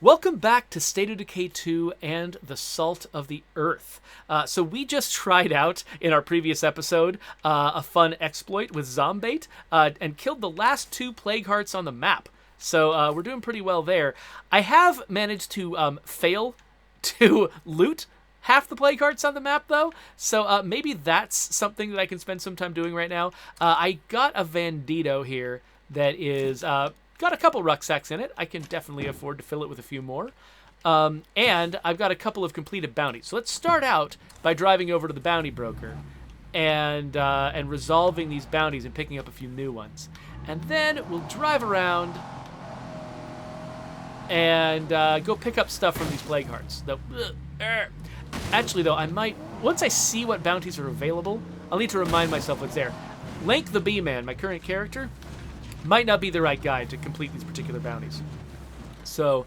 Welcome back to State of Decay 2 and the Salt of the Earth. So we just tried out, in our previous episode, a fun exploit with Zombait, and killed the last 2 Plague Hearts on the map. So we're doing pretty well there. I have managed to fail to loot half the Plague Hearts on the map, though. So maybe that's something that I can spend some time doing right now. I got a Vandito here that is... got a couple rucksacks in it. I can definitely afford to fill it with a few more. And I've got a couple of completed bounties. So let's start out by driving over to the bounty broker and resolving these bounties and picking up a few new ones. And then we'll drive around and go pick up stuff from these Plague Hearts. Actually, though, I might... Once I see what bounties are available, I'll need to remind myself what's there. Lank the Bee-Man, my current character, might not be the right guy to complete these particular bounties. So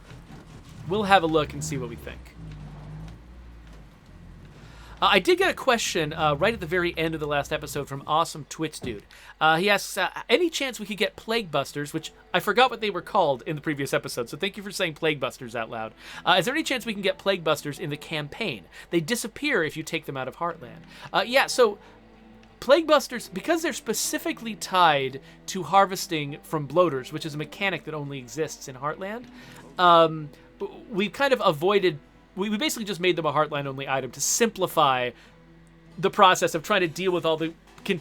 we'll have a look and see what we think. I did get a question right at the very end of the last episode from Awesome Twitch Dude. He asks, any chance we could get Plague Busters, which I forgot what they were called in the previous episode, so thank you for saying Plague Busters out loud. Is there any chance we can get Plague Busters in the campaign? They disappear if you take them out of Heartland. Yeah, so... Plague Busters, because they're specifically tied to harvesting from bloaters, which is a mechanic that only exists in Heartland, we kind of avoided... We basically just made them a Heartland-only item to simplify the process of trying to deal with all the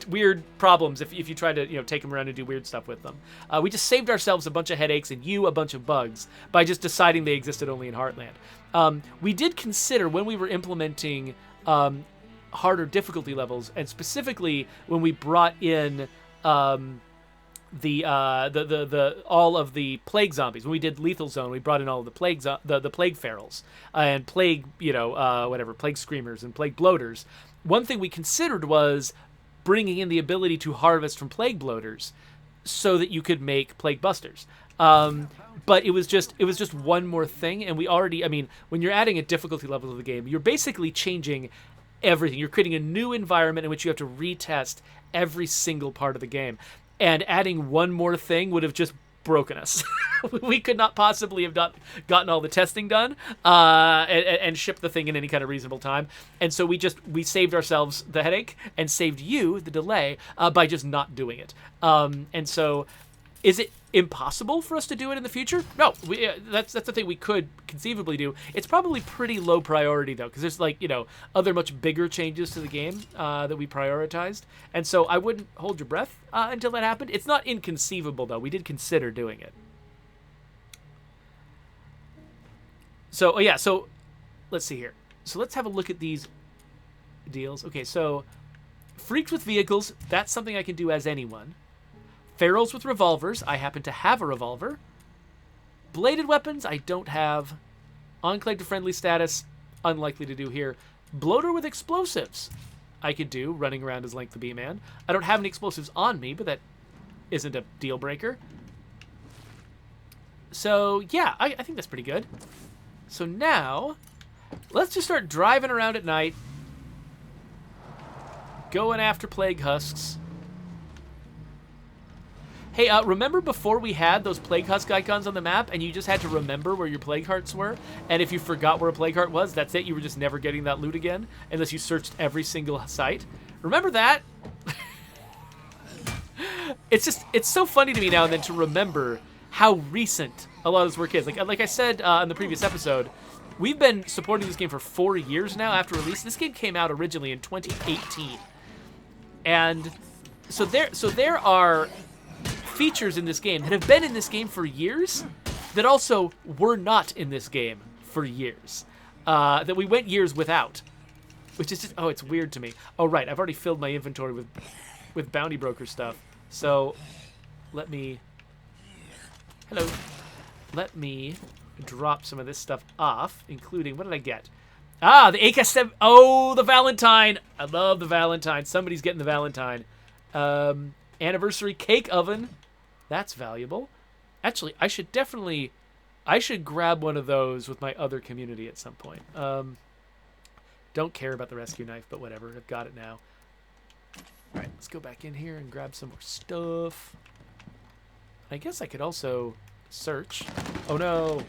weird problems if you try to take them around and do weird stuff with them. We just saved ourselves a bunch of headaches and you a bunch of bugs by just deciding they existed only in Heartland. We did consider, when we were implementing... harder difficulty levels, and specifically when we brought in the all of the plague zombies. When we did Lethal Zone, we brought in all of the plague the plague ferals and plague plague screamers and plague bloaters. One thing we considered was bringing in the ability to harvest from plague bloaters so that you could make plague busters. But it was just one more thing, and we already, I mean, when you're adding a difficulty level to the game, you're basically changing everything. You're creating a new environment in which you have to retest every single part of the game. And adding one more thing would have just broken us. We could not possibly have gotten all the testing done and shipped the thing in any kind of reasonable time. And so we saved ourselves the headache and saved you the delay by just not doing it. And so is it impossible for us to do it in the future? No, that's the thing we could conceivably do. It's probably pretty low priority, though, because there's, other much bigger changes to the game that we prioritized. And so I wouldn't hold your breath until that happened. It's not inconceivable, though. We did consider doing it. So, so let's see here. So let's have a look at these deals. Okay, so freaks with vehicles, that's something I can do as anyone. Ferals with revolvers. I happen to have a revolver. Bladed weapons, I don't have. Enclave to friendly status, unlikely to do here. Bloater with explosives, I could do, running around as Lank the Bee-Man. I don't have any explosives on me, but that isn't a deal breaker. So, yeah, I think that's pretty good. So now, let's just start driving around at night, going after plague husks. Hey, remember before we had those Plague Husk icons on the map and you just had to remember where your Plague Hearts were? And if you forgot where a Plague Heart was, that's it. You were just never getting that loot again unless you searched every single site. Remember that? It's so funny to me now and then to remember how recent a lot of this work is. Like I said in the previous episode, we've been supporting this game for 4 years now after release. This game came out originally in 2018. And so there are features in this game that have been in this game for years that also were not in this game for years, that we went years without, which is just, it's weird to me. Oh, right, I've already filled my inventory with bounty broker stuff, so let me drop some of this stuff off, including, what did I get? The AK-7, the Valentine. I love the Valentine. Somebody's getting the Valentine. Anniversary cake oven. That's valuable. Actually, I should grab one of those with my other community at some point. Don't care about the rescue knife, but whatever. I've got it now. All right, let's go back in here and grab some more stuff. I guess I could also search. Oh, no.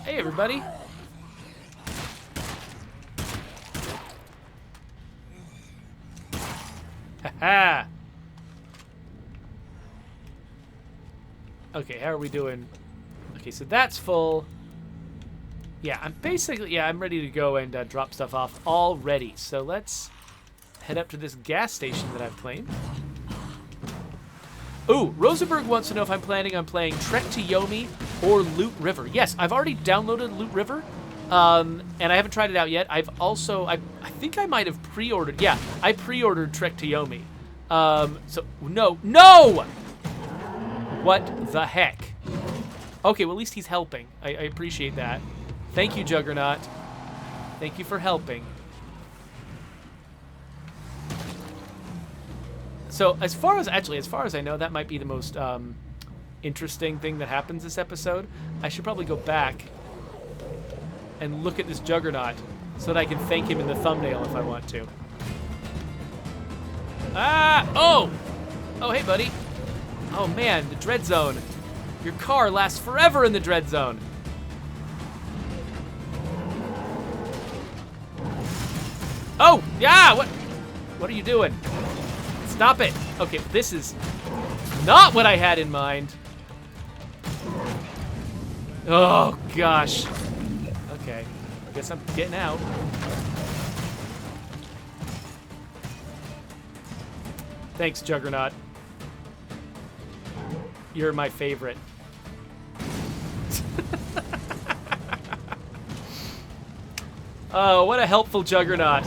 Hey, everybody. Haha. Okay, how are we doing? Okay, so that's full. Yeah, I'm ready to go and drop stuff off already. So let's head up to this gas station that I've claimed. Ooh, Rosenberg wants to know if I'm planning on playing Trek to Yomi or Loot River. Yes, I've already downloaded Loot River, and I haven't tried it out yet. I've also, I think I might have pre-ordered. Yeah, I pre-ordered Trek to Yomi. So, no! What the heck? Okay, well, at least he's helping. I appreciate that. Thank you, Juggernaut. Thank you for helping. So, as far as I know, that might be the most interesting thing that happens this episode. I should probably go back and look at this Juggernaut so that I can thank him in the thumbnail if I want to. Ah! Oh! Oh, hey, buddy. Oh, man, the Dread Zone. Your car lasts forever in the Dread Zone. Oh! Yeah! What are you doing? Stop it. Okay, this is not what I had in mind. Oh, gosh. Okay, I guess I'm getting out. Thanks, Juggernaut. You're my favorite. Oh, what a helpful Juggernaut.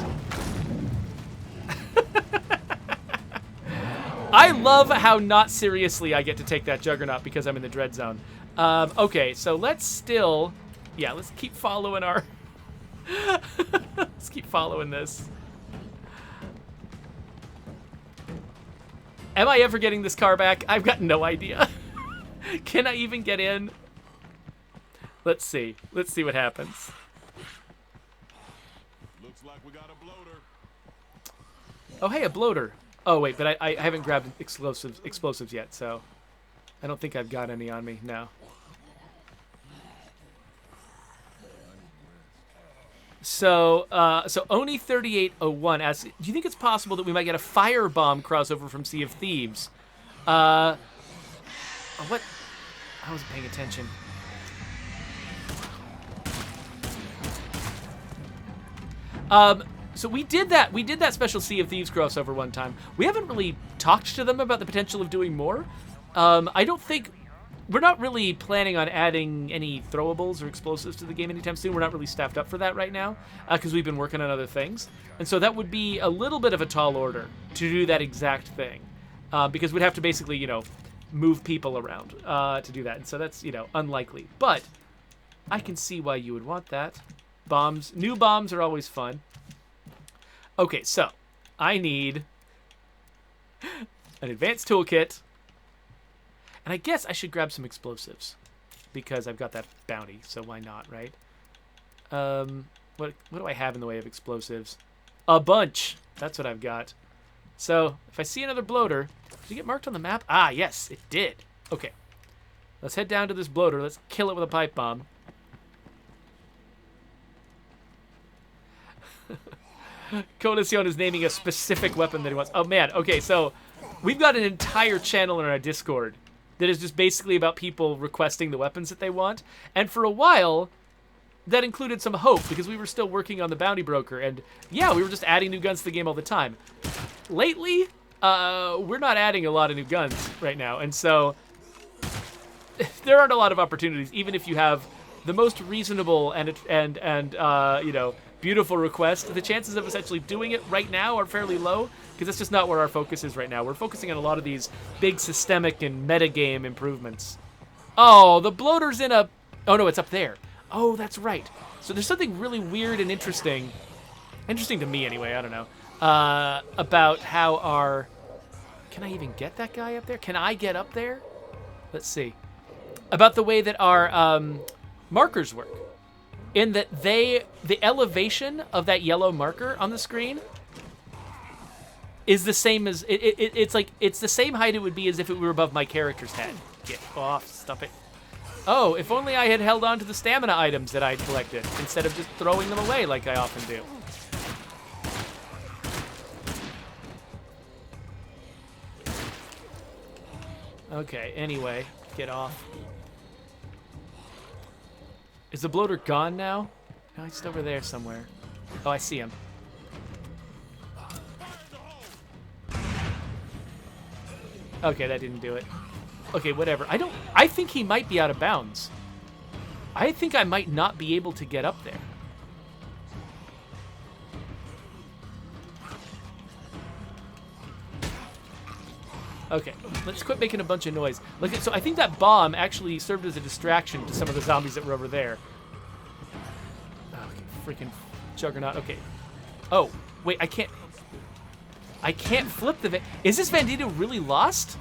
I love how not seriously I get to take that Juggernaut because I'm in the Dread Zone. Okay, so let's keep following our... let's keep following this. Am I ever getting this car back? I've got no idea. Can I even get in? Let's see. Let's see what happens. Looks like we got a bloater. Oh, hey, a bloater. Oh, wait, but I haven't grabbed explosives yet, so I don't think I've got any on me, no. So Oni3801 asks, do you think it's possible that we might get a firebomb crossover from Sea of Thieves? What? I wasn't paying attention. So we did that special Sea of Thieves crossover one time. We haven't really talked to them about the potential of doing more. I don't think... We're not really planning on adding any throwables or explosives to the game anytime soon. We're not really staffed up for that right now because we've been working on other things. And so that would be a little bit of a tall order to do that exact thing because we'd have to basically, move people around to do that. And so that's, unlikely. But I can see why you would want that. New bombs are always fun. Okay, so I need an advanced toolkit. And I guess I should grab some explosives because I've got that bounty, so why not, right? What do I have in the way of explosives? A bunch. That's what I've got. So if I see another bloater, did it get marked on the map? Ah, yes, it did. Okay, let's head down to this bloater. Let's kill it with a pipe bomb. Coalition is naming a specific weapon that he wants. Oh, man. Okay, so we've got an entire channel in our Discord that is just basically about people requesting the weapons that they want. And for a while, that included some hope because we were still working on the Bounty Broker. And yeah, we were just adding new guns to the game all the time. Lately, we're not adding a lot of new guns right now. And so there aren't a lot of opportunities, even if you have the most reasonable and beautiful request. The chances of us actually doing it right now are fairly low because that's just not where our focus is right now. We're focusing on a lot of these big systemic and metagame improvements. Oh, the bloater's in a... Oh, no, it's up there. Oh, that's right. So there's something really weird and interesting to me anyway, I don't know, about how our... Can I even get that guy up there? Can I get up there? Let's see. About the way that our markers work. In that the elevation of that yellow marker on the screen is the same as it's the same height it would be as if it were above my character's head. Get off, stop it. Oh, if only I had held on to the stamina items that I'd collected instead of just throwing them away like I often do. Okay, anyway, get off. Is the bloater gone now? No, he's over there somewhere. Oh, I see him. Okay, that didn't do it. Okay, whatever. I think he might be out of bounds. I think I might not be able to get up there. Okay, let's quit making a bunch of noise. Look at, so I think that bomb actually served as a distraction to some of the zombies that were over there. Okay, freaking Juggernaut. Okay. Oh, wait, I can't flip the... Is this Vandito really lost?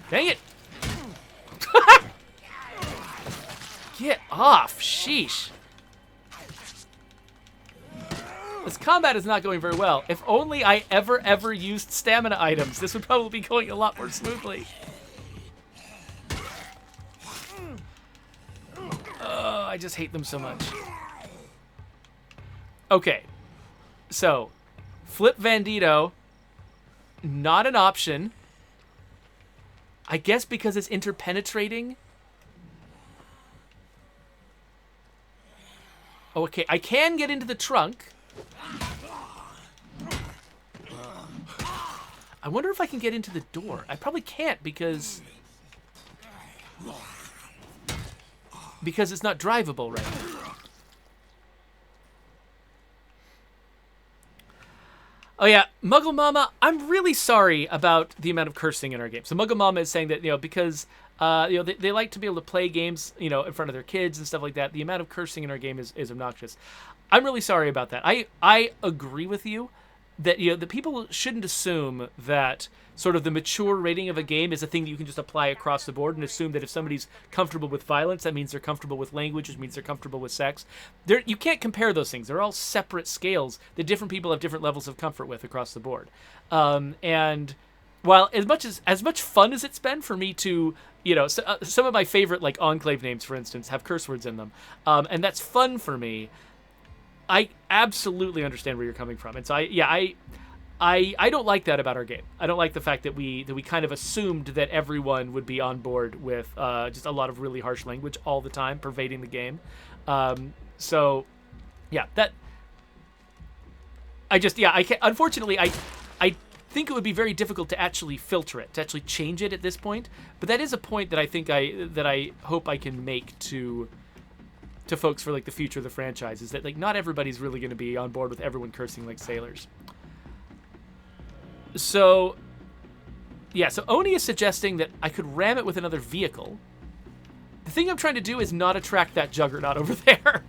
Dang it! Get off! Sheesh. This combat is not going very well. If only I ever used stamina items, this would probably be going a lot more smoothly. Oh, I just hate them so much. Okay. So, flip Vandito. Not an option. I guess because it's interpenetrating. Oh, okay, I can get into the trunk. I wonder if I can get into the door. I probably can't because it's not drivable right now. Oh yeah, Muggle Mama, I'm really sorry about the amount of cursing in our game. So Muggle Mama is saying that, because they like to be able to play games, in front of their kids and stuff like that. The amount of cursing in our game is obnoxious. I'm really sorry about that. I agree with you that that people shouldn't assume that sort of the mature rating of a game is a thing that you can just apply across the board and assume that if somebody's comfortable with violence, that means they're comfortable with language, which means they're comfortable with sex. You can't compare those things. They're all separate scales that different people have different levels of comfort with across the board. And while as much fun as it's been for me to, some of my favorite like Enclave names, for instance, have curse words in them, and that's fun for me. I absolutely understand where you're coming from, and so I don't like that about our game. I don't like the fact that we kind of assumed that everyone would be on board with just a lot of really harsh language all the time pervading the game. So yeah, I can't. Unfortunately, I think it would be very difficult to actually filter it, to actually change it at this point. But that is a point that I hope I can make to folks for like the future of the franchise, is that like not everybody's really going to be on board with everyone cursing like sailors. So yeah, so Oni is suggesting that I could ram it with another vehicle. The thing I'm trying to do is not attract that Juggernaut over there.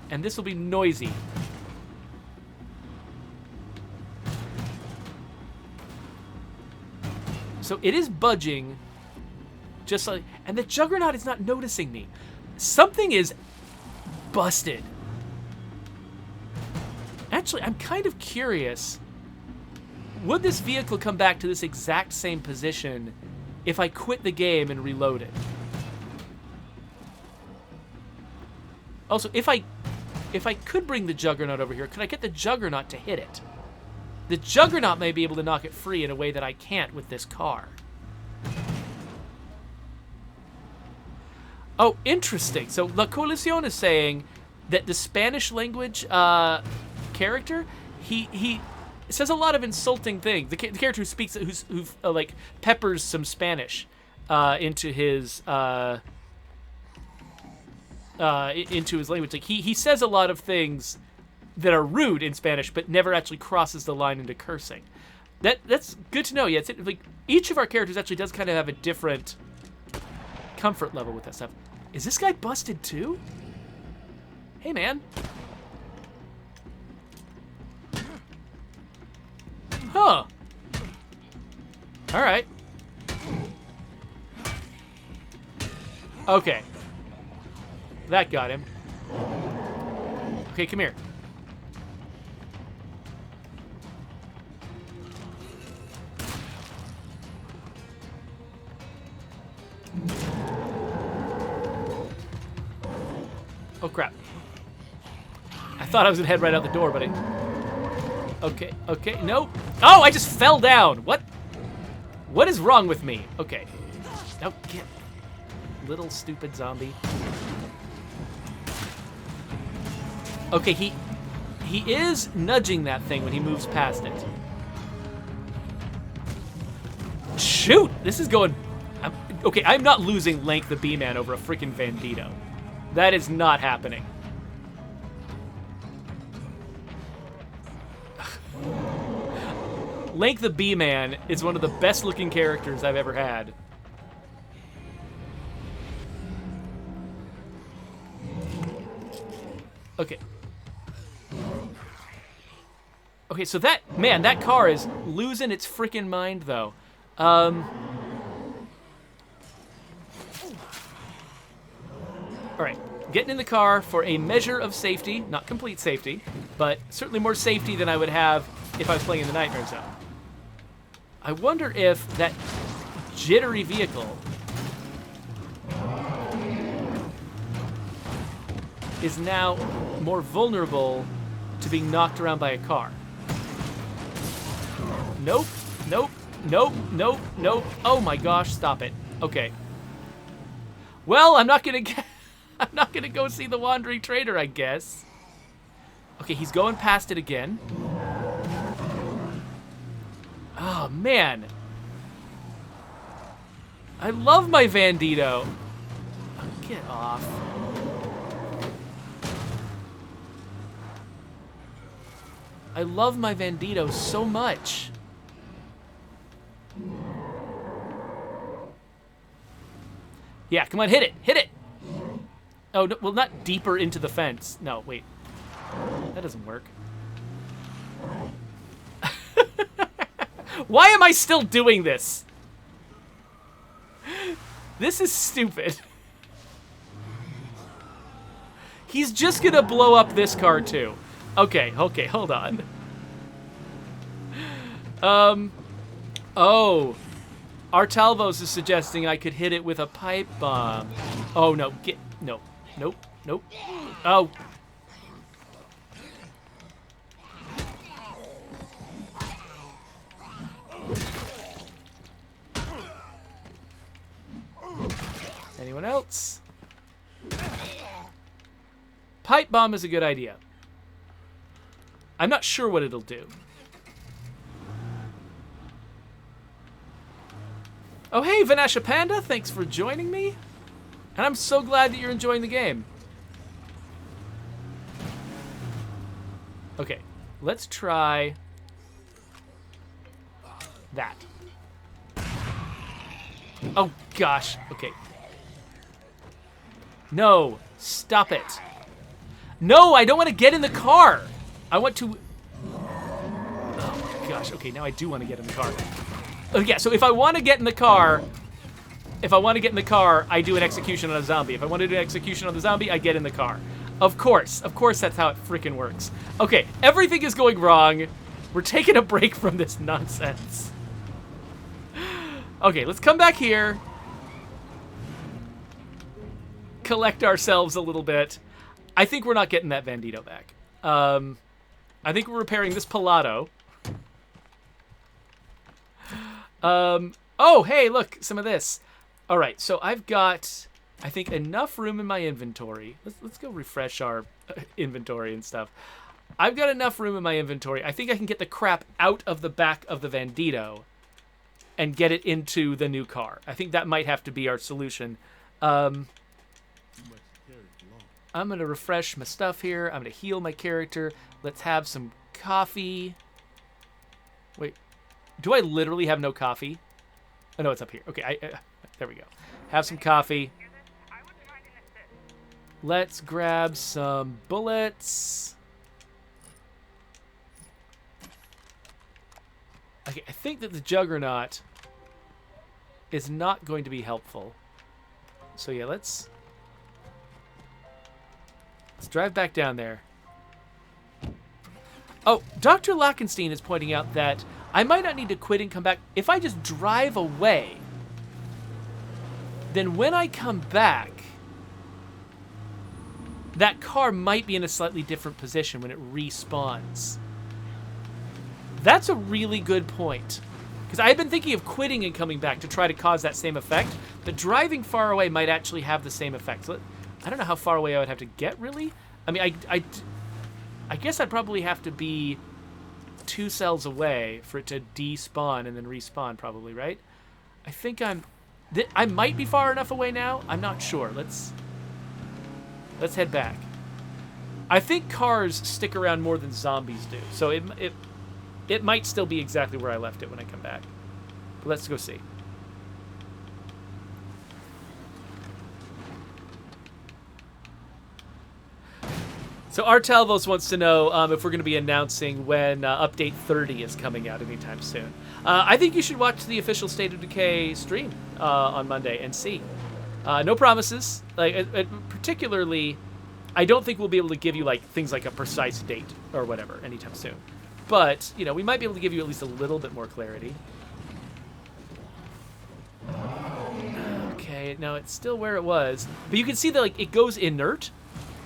And this will be noisy. So it is budging, just like, and the Juggernaut is not noticing me. Something is busted. Actually, I'm kind of curious. Would this vehicle come back to this exact same position if I quit the game and reload it? Also, if I could bring the Juggernaut over here, could I get the Juggernaut to hit it? The Juggernaut may be able to knock it free in a way that I can't with this car. Oh, interesting. So La Coalición is saying that the Spanish language character, he says a lot of insulting things. The character who speaks, who like peppers some Spanish into his language. Like he says a lot of things that are rude in Spanish, but never actually crosses the line into cursing. That's good to know. Yeah, it's like each of our characters actually does kind of have a different comfort level with that stuff. Is this guy busted too? Hey, man. Huh. All right. Okay. That got him. Okay, come here. Oh, crap. I thought I was gonna head right out the door, but Okay, okay, nope. Oh, I just fell down. What? What is wrong with me? Okay. Oh, get... Little stupid zombie. Okay, he is nudging that thing when he moves past it. Shoot! This is going... Okay, I'm not losing Link the Bee-Man over a freaking Vandito. That is not happening. Link the Bee-Man is one of the best looking characters I've ever had. Okay. Okay, so that, man, that car is losing its freaking mind, though. All right, getting in the car for a measure of safety, not complete safety, but certainly more safety than I would have if I was playing in the Nightmare Zone. I wonder if that jittery vehicle is now more vulnerable to being knocked around by a car. Nope, nope, nope, nope, nope. Oh my gosh, stop it. Okay. Well, I'm not gonna go see the Wandering Trader, I guess. Okay, he's going past it again. Oh, man. I love my Vandito. Oh, get off. I love my Vandito so much. Yeah, come on, hit it. Hit it. Oh, no, well, not deeper into the fence. No, wait. That doesn't work. Why am I still doing this? This is stupid. He's just gonna blow up this car too. Okay, okay, hold on. Oh. Artalvos is suggesting I could hit it with a pipe bomb. Oh, no, no, nope, nope. Oh. Anyone else? Pipe bomb is a good idea. I'm not sure what it'll do. Oh, hey, Vanasha Panda, thanks for joining me. And I'm so glad that you're enjoying the game. Okay, let's try that. Oh, gosh, okay. No, stop it. No, I don't want to get in the car. I want to... Oh, gosh, okay, now I do want to get in the car. Oh, yeah, so if I want to get in the car, I do an execution on a zombie. If I want to do an execution on the zombie, I get in the car. Of course that's how it freaking works. Okay, everything is going wrong. We're taking a break from this nonsense. Okay, let's come back here. Collect ourselves a little bit. I think we're not getting that Vandito back. I think we're repairing this Pilato. Oh, hey, look, some of this. All right, so I've got, I think, enough room in my inventory. Let's go refresh our inventory and stuff. I've got enough room in my inventory. I think I can get the crap out of the back of the Vandito and get it into the new car. I think that might have to be our solution. I'm going to refresh my stuff here. I'm going to heal my character. Let's have some coffee. Wait. Do I literally have no coffee? Oh, no, it's up here. Okay, there we go. Have some coffee. Let's grab some bullets. Okay, I think that the Juggernaut is not going to be helpful. So yeah, let's drive back down there. Oh, Dr. Lackenstein is pointing out that I might not need to quit and come back. If I just drive away, then when I come back, that car might be in a slightly different position when it respawns. That's a really good point. Because I've been thinking of quitting and coming back to try to cause that same effect, but driving far away might actually have the same effect. So I don't know how far away I would have to get, really. I mean, I guess I'd probably have to be 2 cells away for it to despawn and then respawn, probably, right? I think I might be far enough away now. I'm not sure. Let's head back. I think cars stick around more than zombies do, so it might still be exactly where I left it when I come back. But let's go see. So Artalvos wants to know if we're going to be announcing when Update 30 is coming out anytime soon. I think you should watch the official State of Decay stream on Monday and see. No promises. Particularly, I don't think we'll be able to give you things like a precise date or whatever anytime soon. But, we might be able to give you at least a little bit more clarity. Okay, now it's still where it was. But you can see that it goes inert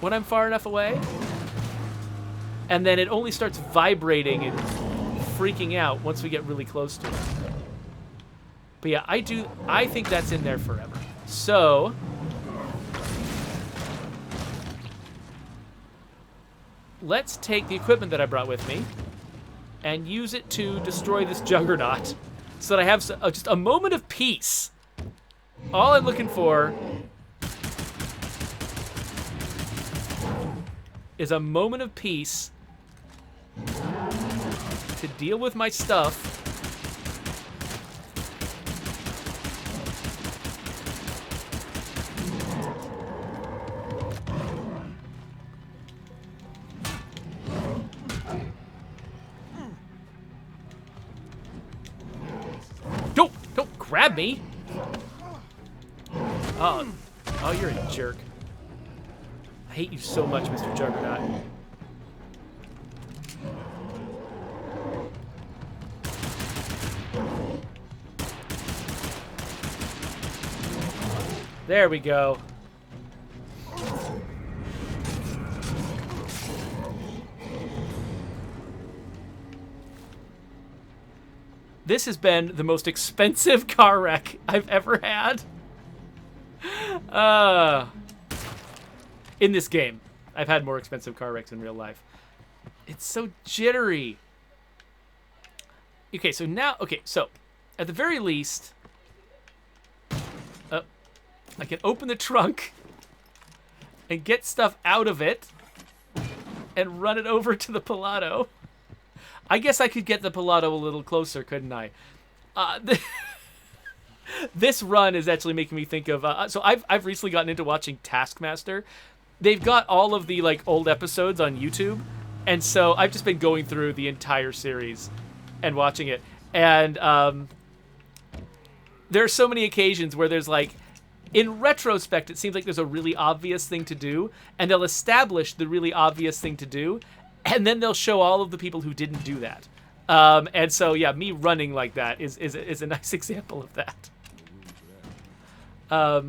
when I'm far enough away. And then it only starts vibrating and freaking out once we get really close to it. But yeah, I think that's in there forever. So let's take the equipment that I brought with me and use it to destroy this Juggernaut so that I have just a moment of peace. All I'm looking for is a moment of peace to deal with my stuff. Don't grab me. Oh, you're a jerk. I hate you so much, Mr. Juggernaut. There we go. This has been the most expensive car wreck I've ever had. In this game. I've had more expensive car wrecks in real life. It's so jittery. Okay, so at the very least, I can open the trunk and get stuff out of it and run it over to the Pilato. I guess I could get the Pilato a little closer, couldn't I? This run is actually making me think of... so I've recently gotten into watching Taskmaster. They've got all of the old episodes on YouTube, and so I've just been going through the entire series and watching it. And there are so many occasions where there's in retrospect, it seems like there's a really obvious thing to do, and they'll establish the really obvious thing to do, and then they'll show all of the people who didn't do that. And so, yeah, me running like that is a nice example of that. All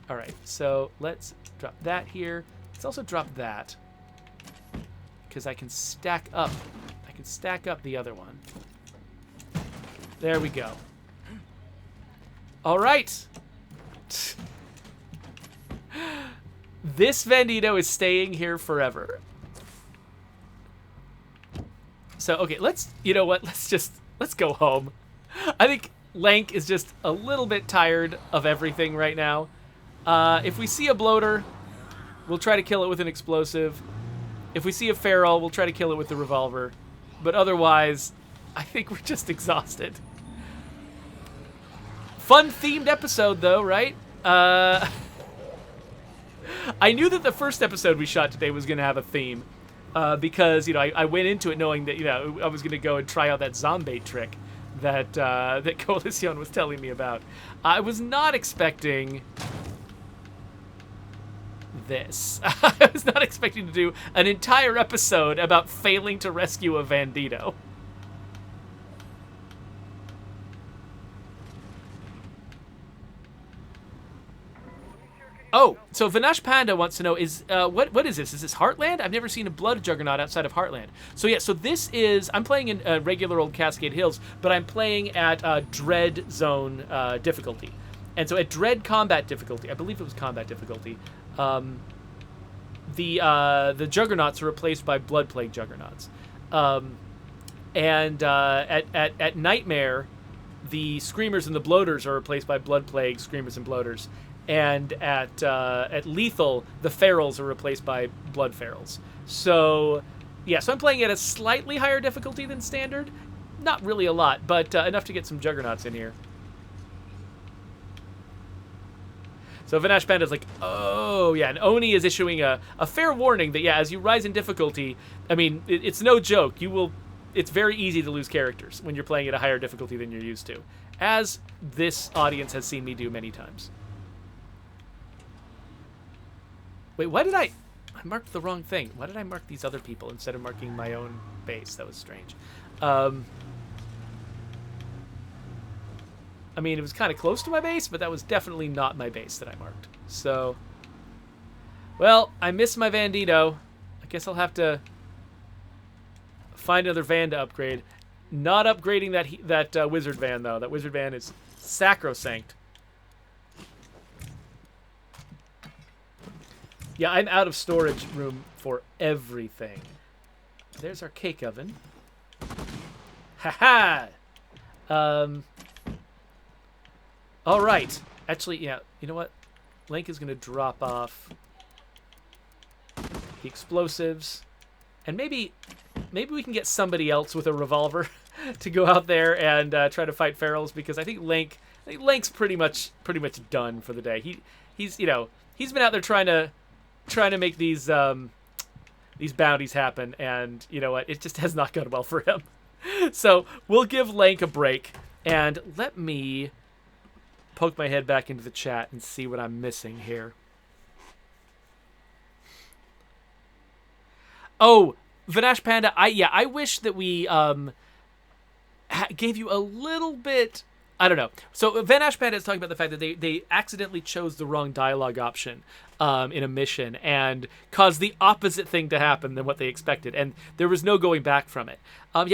right, so let's drop that here. Let's also drop that because I can stack up. I can stack up the other one. There we go. All right. This Vandito is staying here forever. So, okay, you know what? Let's go home. I think Lank is just a little bit tired of everything right now. If we see a bloater, we'll try to kill it with an explosive. If we see a feral, we'll try to kill it with the revolver. But otherwise, I think we're just exhausted. Fun themed episode though, right? I knew that the first episode we shot today was going to have a theme. Because, I went into it knowing that, I was going to go and try out that zombie trick that Coalition was telling me about. I was not expecting this. I was not expecting to do an entire episode about failing to rescue a Vandito. Oh, so Vinash Panda wants to know, is what is this? Is this Heartland? I've never seen a Blood Juggernaut outside of Heartland. So yeah, so this is, I'm playing in regular old Cascade Hills, but I'm playing at Dread Zone difficulty. And so at Dread Combat difficulty, I believe it was Combat difficulty, the Juggernauts are replaced by Blood Plague Juggernauts. And at Nightmare, the Screamers and the Bloaters are replaced by Blood Plague, Screamers, and Bloaters. And at Lethal, the Ferals are replaced by Blood Ferals. So, yeah, so I'm playing at a slightly higher difficulty than Standard. Not really a lot, but enough to get some Juggernauts in here. So Vinash Panda's like, oh, yeah, and Oni is issuing a fair warning that, yeah, as you rise in difficulty, I mean, it's no joke. It's very easy to lose characters when you're playing at a higher difficulty than you're used to, as this audience has seen me do many times. Wait, why did I marked the wrong thing. Why did I mark these other people instead of marking my own base? That was strange. I mean, it was kind of close to my base, but that was definitely not my base that I marked. So, well, I missed my Vandito. I guess I'll have to find another van to upgrade. Not upgrading that wizard van, though. That wizard van is sacrosanct. Yeah, I'm out of storage room for everything. There's our cake oven. Ha-ha! All right. Actually, yeah, you know what? Link is going to drop off the explosives. And maybe we can get somebody else with a revolver to go out there and try to fight ferals, because I think Link's pretty much done for the day. He's been out there trying to make these bounties happen, and you know what? It just has not gone well for him. So we'll give Link a break, and let me poke my head back into the chat and see what I'm missing here. Oh, Vinash Panda, I wish that we gave you a little bit. I don't know. So Vinash Panda is talking about the fact that they accidentally chose the wrong dialogue option in a mission and caused the opposite thing to happen than what they expected, and there was no going back from it.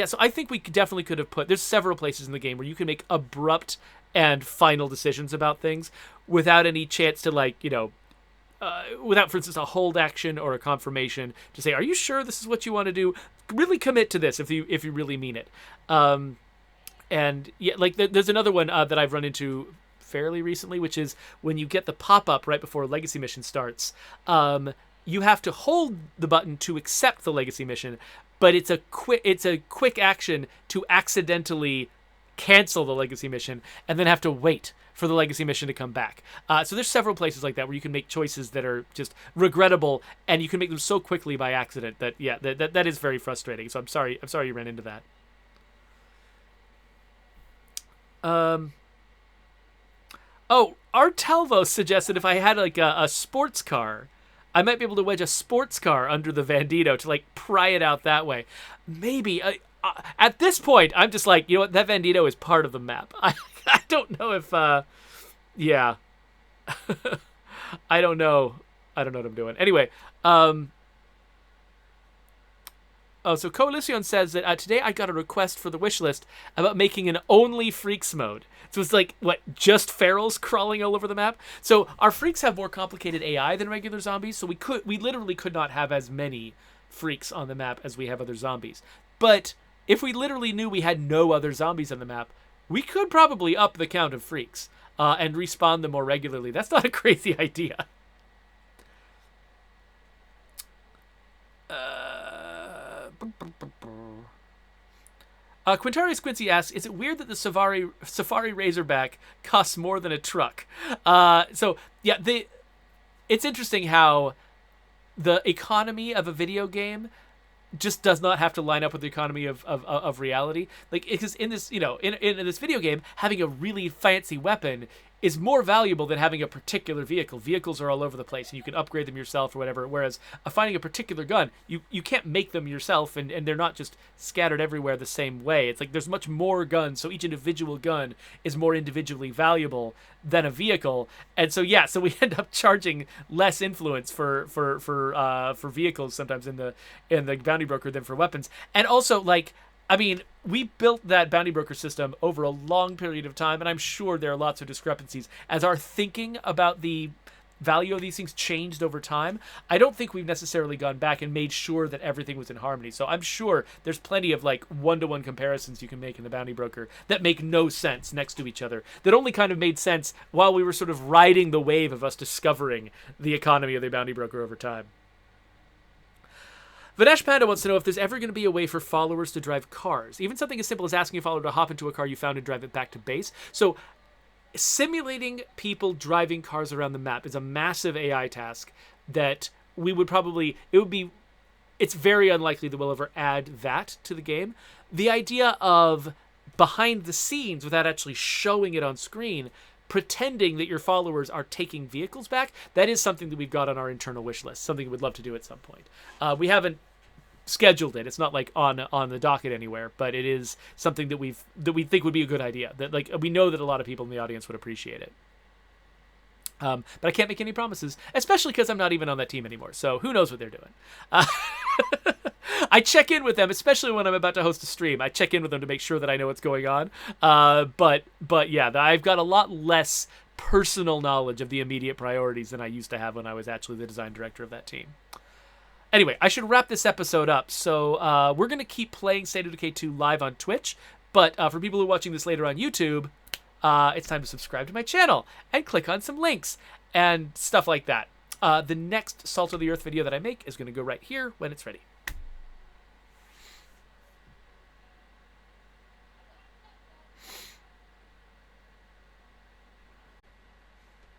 So I think we definitely could have there's several places in the game where you can make abrupt and final decisions about things without any chance to, without, for instance, a hold action or a confirmation to say, are you sure this is what you want to do? Really commit to this if you really mean it. And yeah, there's another one that I've run into fairly recently, which is when you get the pop-up right before a legacy mission starts, you have to hold the button to accept the legacy mission, but it's a quick action to accidentally cancel the legacy mission and then have to wait for the legacy mission to come back. So there's several places like that where you can make choices that are just regrettable, and you can make them so quickly by accident that that is very frustrating. So I'm sorry you ran into that. Oh, Artelvo suggested if I had a sports car, I might be able to wedge a sports car under the Vandito to pry it out that way. Maybe. At this point, I'm just you know what? That Vandito is part of the map. I don't know if, yeah. I don't know what I'm doing. Anyway, oh, so Coalition says that today I got a request for the wish list about making an only freaks mode. So it's just ferals crawling all over the map. So our freaks have more complicated AI than regular zombies, so we literally could not have as many freaks on the map as we have other zombies. But if we literally knew we had no other zombies on the map, we could probably up the count of freaks and respawn them more regularly. That's not a crazy idea. Quintarius Quincy asks, is it weird that the Safari Razorback costs more than a truck? So, yeah, it's interesting how the economy of a video game just does not have to line up with the economy of reality. Because in this, in this video game, having a really fancy weapon is more valuable than having a particular vehicle. Vehicles are all over the place, and you can upgrade them yourself or whatever, whereas finding a particular gun, you can't make them yourself, and they're not just scattered everywhere the same way. It's like there's much more guns, so each individual gun is more individually valuable than a vehicle. And so so we end up charging less influence for vehicles sometimes in the bounty broker than for weapons. And also, like, I mean, we built that bounty broker system over a long period of time, and I'm sure there are lots of discrepancies. As our thinking about the value of these things changed over time, I don't think we've necessarily gone back and made sure that everything was in harmony. So I'm sure there's plenty of like one-to-one comparisons you can make in the bounty broker that make no sense next to each other, that only kind of made sense while we were sort of riding the wave of us discovering the economy of the bounty broker over time. Vanesh Panda wants to know if there's ever going to be a way for followers to drive cars. Even something as simple as asking a follower to hop into a car you found and drive it back to base. So simulating people driving cars around the map is a massive AI task that we would probably... It's very unlikely that we'll ever add that to the game. The idea of behind the scenes, without actually showing it on screen, pretending that your followers are taking vehicles back, that is something that we've got on our internal wish list, something we'd love to do at some point. We haven't scheduled it. It's not like on the docket anywhere, but it is something that we think would be a good idea. That, like, we know that a lot of people in the audience would appreciate it. But I can't make any promises, especially because I'm not even on that team anymore. So who knows what they're doing? I check in with them, especially when I'm about to host a stream. I check in with them to make sure that I know what's going on. But yeah, I've got a lot less personal knowledge of the immediate priorities than I used to have when I was actually the design director of that team. Anyway, I should wrap this episode up. So we're going to keep playing State of Decay 2 live on Twitch. But for people who are watching this later on YouTube, it's time to subscribe to my channel and click on some links and stuff like that. The next Salt of the Earth video that I make is going to go right here when it's ready.